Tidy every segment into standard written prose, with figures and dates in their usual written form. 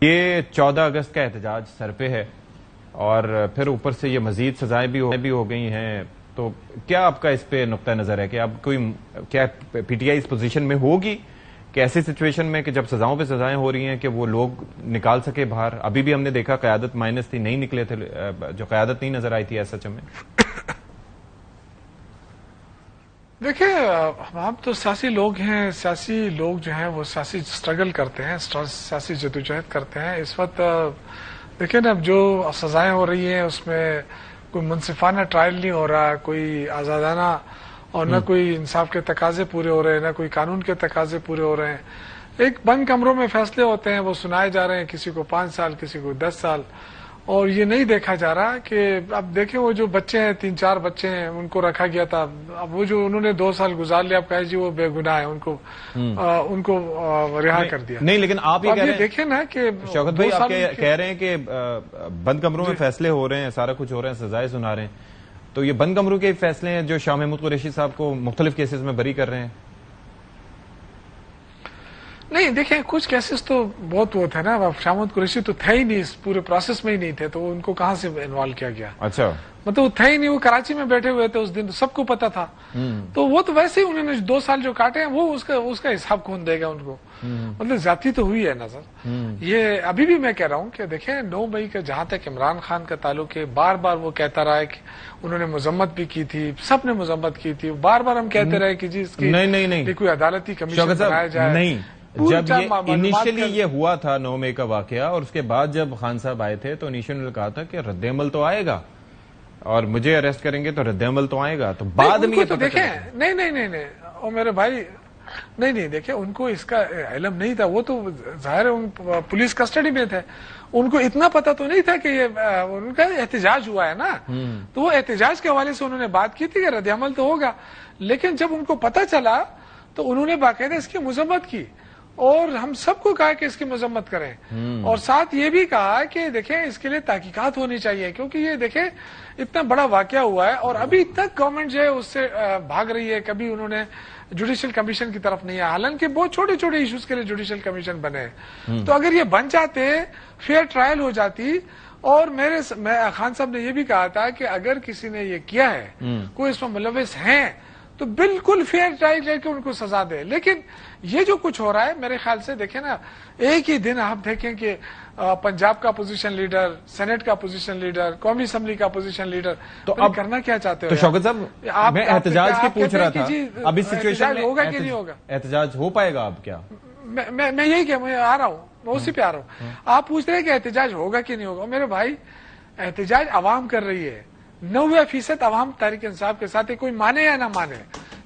یہ 14 اگست کا احتجاج سر پہ ہے اور پھر اوپر سے یہ مزید سزائیں بھی ہو گئی ہیں، تو کیا آپ کا اس پہ نقطہ نظر ہے کہ اب کیا P T I us position میں ہوگی کہ ایسی سچویشن میں کہ جب سزاؤں پہ سزائیں ہو رہی ہیں کہ وہ لوگ نکال سکے باہر؟ ابھی بھی ہم نے دیکھا قیادت مائنس تھی، نہیں نکلے تھے، جو قیادت نہیں نظر آئی تھی ایسا چمیں. دیکھیں، ہم تو سیاسی لوگ ہیں، سیاسی لوگ جو ہیں وہ سیاسی سٹرگل کرتے ہیں، سیاسی جدوجہد کرتے ہیں. اس وقت دیکھیں نا، جو سزائیں ہو رہی ہیں اس میں کوئی منصفانہ ٹرائل نہیں ہو رہا، کوئی آزادانہ، اور نہ کوئی انصاف کے تقاضے پورے ہو رہے ہیں، نہ کوئی قانون کے تقاضے پورے ہو رہے ہیں. ایک بند کمروں میں فیصلے ہوتے ہیں، وہ سنائے جا رہے ہیں، کسی کو 5 سال، کسی کو 10 سال، اور یہ نہیں دیکھا جا رہا کہ اب دیکھیں وہ جو بچے ہیں، 3-4 بچے ہیں، ان کو رکھا گیا تھا، اب وہ جو انہوں نے 2 سال گزار لیا، اب کہا جی وہ بے گناہ ہے، ان کو رہا کر دیا. نہیں، لیکن آپ یہ کہہ رہے ہیں، دیکھیں نا کہ شوکت بھائی آپ کہہ رہے ہیں کہ بند کمروں میں فیصلے ہو رہے ہیں، سارا کچھ ہو رہا ہے، سزائیں سنا رہے ہیں، تو یہ بند کمروں کے فیصلے ہیں جو شاہ محمود قریشی صاحب کو مختلف کیسز میں بری کر رہے ہیں؟ نہیں، دیکھیں کچھ کیسز تو بہت وہ تھے نا، شاہ محمود قریشی تو تھے ہی نہیں، اس پورے پروسیس میں ہی نہیں تھے، تو ان کو کہاں سے انوالو کیا گیا؟ اچھا، مطلب وہ تھے ہی نہیں، وہ کراچی میں بیٹھے ہوئے تھے اس دن، سب کو پتا تھا. تو وہ تو ویسے ہی انہوں نے 2 سال جو کاٹے ہیں وہ اس کا حساب کون دے گا ان کو؟ مطلب زیادتی تو ہوئی ہے نظر. یہ ابھی بھی میں کہہ رہا ہوں کہ دیکھیں 9 مئی کا جہاں تک عمران خان کا تعلق ہے، بار بار وہ کہتا رہا ہے کہ انہوں نے مذمت بھی کی تھی، سب نے مذمت کی تھی، بار بار ہم کہتے رہے کہ جی اس کی نہیں کوئی عدالتی کمیشن بنایا جائے. نہیں، جب یہ انیشلی یہ ہوا تھا 9 مئی کا واقعہ، اور اس کے بعد جب خان صاحب آئے تھے تو انیشلی نے کہا تھا کہ رد عمل تو آئے گا اور مجھے اریسٹ کریں گے تو رد عمل تو آئے گا. تو بعد میں تو دیکھیں، نہیں اور میرے بھائی، نہیں دیکھیں، ان کو اس کا علم نہیں تھا، وہ تو ظاہر ہے پولیس کسٹڈی میں تھے، ان کو اتنا پتا تو نہیں تھا کہ یہ ان کا احتجاج ہوا ہے نا. تو وہ احتجاج کے حوالے سے انہوں نے بات کی تھی کہ رد عمل تو ہوگا، لیکن جب ان کو پتا چلا تو انہوں نے باقاعدہ اس کی مذمت کی، اور ہم سب کو کہا کہ اس کی مذمت کریں، اور ساتھ یہ بھی کہا کہ دیکھیں اس کے لیے تحقیقات ہونی چاہیے، کیونکہ یہ دیکھیں اتنا بڑا واقعہ ہوا ہے اور ابھی تک گورنمنٹ جو ہے اس سے بھاگ رہی ہے. کبھی انہوں نے جوڈیشل کمیشن کی طرف نہیں آیا، حالانکہ بہت چھوٹے چھوٹے ایشوز کے لیے جوڈیشل کمیشن بنے ہیں. تو اگر یہ بن جاتے، فیئر ٹرائل ہو جاتی، اور خان صاحب نے یہ بھی کہا تھا کہ اگر کسی نے یہ کیا ہے، کوئی اس میں ملوث ہیں، تو بالکل فیئر ٹرائل کر کے ان کو سزا دے. لیکن یہ جو کچھ ہو رہا ہے میرے خیال سے، دیکھیں نا، ایک ہی دن آپ دیکھیں کہ پنجاب کا اپوزیشن لیڈر، سینٹ کا اپوزیشن لیڈر، قومی اسمبلی کا اپوزیشن لیڈر، تو اب کرنا کیا چاہتے ہو؟ تو شوکت صاحب، میں احتجاج کی پوچھ رہا تھا، اب اس سچویشن میں ہوگا کہ نہیں ہوگا؟ احتجاج ہو پائے گا اب کیا؟ میں یہی کہ میں آ رہا ہوں، میں اسی پہ آ رہا ہوں. آپ پوچھ رہے ہیں کہ احتجاج ہوگا کہ نہیں ہوگا. میرے بھائی، احتجاج عوام کر رہی ہے، 90% عوام تحریک انصاف کے ساتھ ہے، کوئی مانے یا نہ مانے.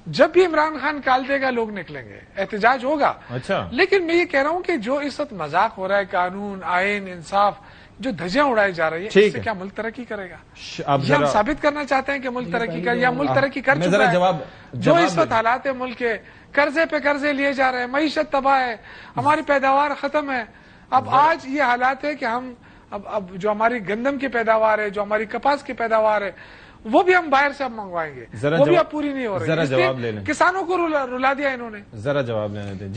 جب بھی عمران خان کال دے گا لوگ نکلیں گے، احتجاج ہوگا. اچھا، لیکن میں یہ کہہ رہا ہوں کہ جو اس وقت مذاق ہو رہا ہے، قانون، آئین، انصاف، جو دھجیاں اڑائی جا رہی ہیں، اس سے کیا ملک ترقی کرے گا؟ یا ہم ثابت کرنا چاہتے ہیں کہ ملک ترقی کر، یا ملک ترقی کر چکا ہے؟ جو اس وقت حالات ہے ملک کے، قرضے پہ قرضے لیے جا رہے ہیں، معیشت تباہ ہے، ہماری پیداوار ختم ہے. اب آج یہ حالات ہے کہ ہم اب جو ہماری گندم کی پیداوار ہے، جو ہماری کپاس کی پیداوار ہے، وہ بھی ہم باہر سے اب منگوائیں گے، وہ بھی اب پوری نہیں ہو رہی. ذرا جواب لے لیں. کسانوں کو رلا دیا انہوں نے. ذرا جواب لینے دیں.